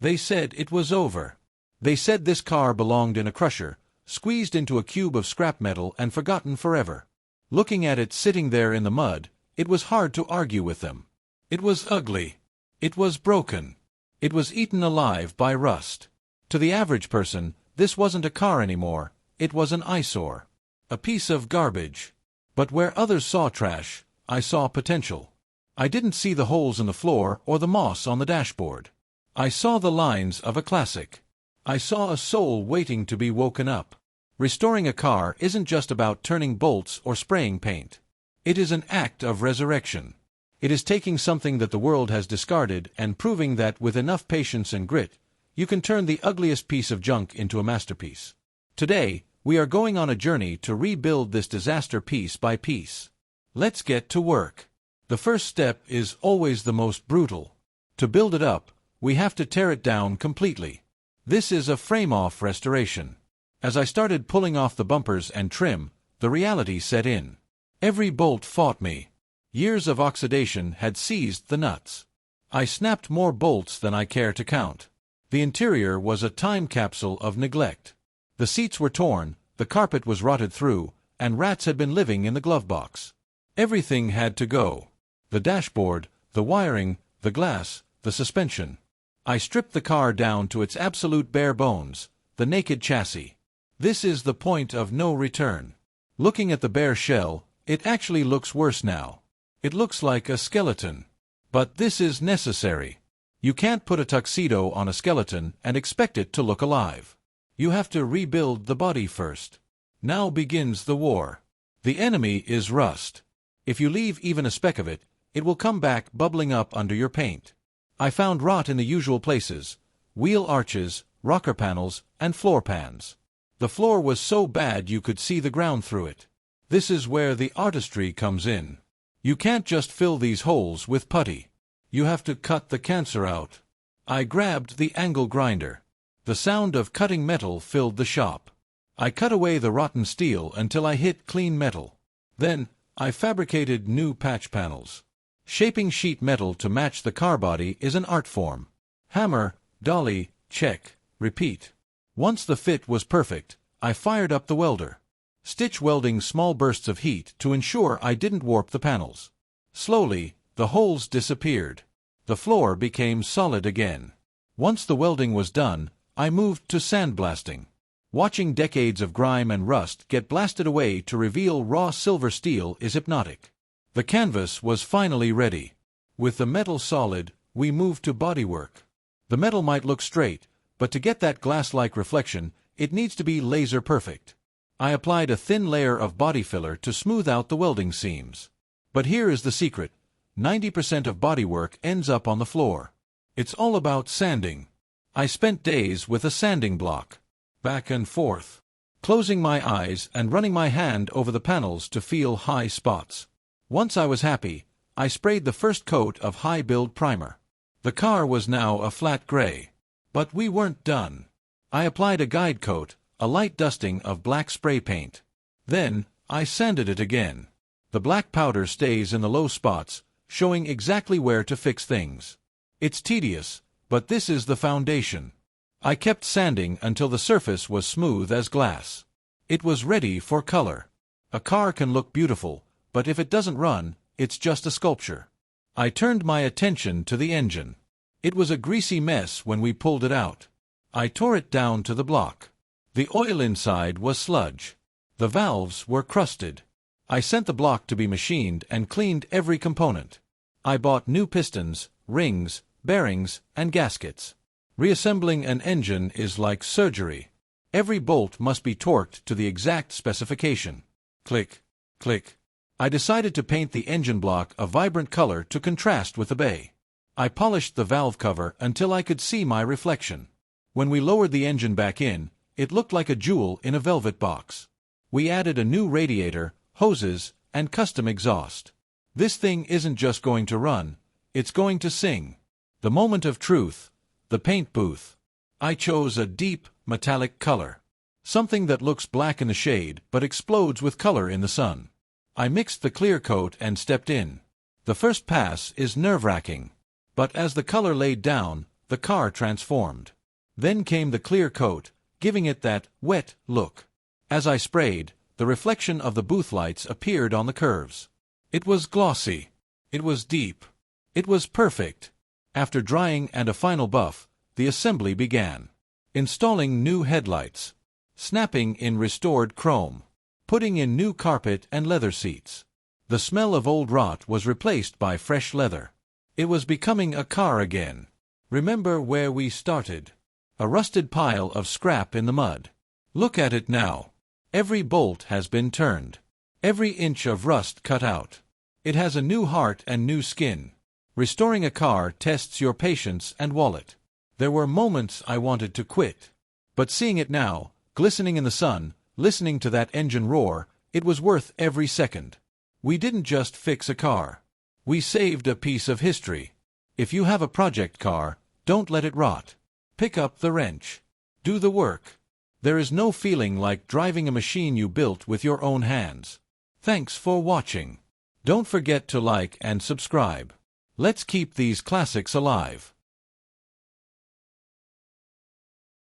They said it was over. They said this car belonged in a crusher, squeezed into a cube of scrap metal and forgotten forever. Looking at it sitting there in the mud, it was hard to argue with them. It was ugly. It was broken. It was eaten alive by rust. To the average person, this wasn't a car anymore, it was an eyesore. A piece of garbage. But where others saw trash, I saw potential. I didn't see the holes in the floor or the moss on the dashboard. I saw the lines of a classic. I saw a soul waiting to be woken up. Restoring a car isn't just about turning bolts or spraying paint. It is an act of resurrection. It is taking something that the world has discarded and proving that with enough patience and grit, you can turn the ugliest piece of junk into a masterpiece. Today, we are going on a journey to rebuild this disaster piece by piece. Let's get to work. The first step is always the most brutal. To build it up, we have to tear it down completely. This is a frame-off restoration. As I started pulling off the bumpers and trim, the reality set in. Every bolt fought me. Years of oxidation had seized the nuts. I snapped more bolts than I care to count. The interior was a time capsule of neglect. The seats were torn, the carpet was rotted through, and rats had been living in the glove box. Everything had to go. The dashboard, the wiring, the glass, the suspension. I stripped the car down to its absolute bare bones, the naked chassis. This is the point of no return. Looking at the bare shell, it actually looks worse now. It looks like a skeleton. But this is necessary. You can't put a tuxedo on a skeleton and expect it to look alive. You have to rebuild the body first. Now begins the war. The enemy is rust. If you leave even a speck of it, it will come back bubbling up under your paint. I found rot in the usual places: wheel arches, rocker panels, and floor pans. The floor was so bad you could see the ground through it. This is where the artistry comes in. You can't just fill these holes with putty. You have to cut the cancer out. I grabbed the angle grinder. The sound of cutting metal filled the shop. I cut away the rotten steel until I hit clean metal. Then, I fabricated new patch panels. Shaping sheet metal to match the car body is an art form. Hammer, dolly, check, repeat. Once the fit was perfect, I fired up the welder. Stitch welding small bursts of heat to ensure I didn't warp the panels. Slowly, the holes disappeared. The floor became solid again. Once the welding was done, I moved to sandblasting. Watching decades of grime and rust get blasted away to reveal raw silver steel is hypnotic. The canvas was finally ready. With the metal solid, we moved to bodywork. The metal might look straight, but to get that glass-like reflection, it needs to be laser perfect. I applied a thin layer of body filler to smooth out the welding seams. But here is the secret: 90% of bodywork ends up on the floor. It's all about sanding. I spent days with a sanding block, back and forth, closing my eyes and running my hand over the panels to feel high spots. Once I was happy, I sprayed the first coat of high-build primer. The car was now a flat gray. But we weren't done. I applied a guide coat, a light dusting of black spray paint. Then, I sanded it again. The black powder stays in the low spots, showing exactly where to fix things. It's tedious, but this is the foundation. I kept sanding until the surface was smooth as glass. It was ready for color. A car can look beautiful, but if it doesn't run, it's just a sculpture. I turned my attention to the engine. It was a greasy mess when we pulled it out. I tore it down to the block. The oil inside was sludge. The valves were crusted. I sent the block to be machined and cleaned every component. I bought new pistons, rings, bearings, and gaskets. Reassembling an engine is like surgery. Every bolt must be torqued to the exact specification. Click, click. I decided to paint the engine block a vibrant color to contrast with the bay. I polished the valve cover until I could see my reflection. When we lowered the engine back in, it looked like a jewel in a velvet box. We added a new radiator, hoses, and custom exhaust. This thing isn't just going to run, it's going to sing. The moment of truth, the paint booth. I chose a deep, metallic color. Something that looks black in the shade but explodes with color in the sun. I mixed the clear coat and stepped in. The first pass is nerve-wracking. But as the color laid down, the car transformed. Then came the clear coat, giving it that wet look. As I sprayed, the reflection of the booth lights appeared on the curves. It was glossy. It was deep. It was perfect. After drying and a final buff, the assembly began. Installing new headlights. Snapping in restored chrome. Putting in new carpet and leather seats. The smell of old rot was replaced by fresh leather. It was becoming a car again. Remember where we started? A rusted pile of scrap in the mud. Look at it now. Every bolt has been turned. Every inch of rust cut out. It has a new heart and new skin. Restoring a car tests your patience and wallet. There were moments I wanted to quit. But seeing it now, glistening in the sun, listening to that engine roar, it was worth every second. We didn't just fix a car. We saved a piece of history. If you have a project car, don't let it rot. Pick up the wrench. Do the work. There is no feeling like driving a machine you built with your own hands. Thanks for watching. Don't forget to like and subscribe. Let's keep these classics alive.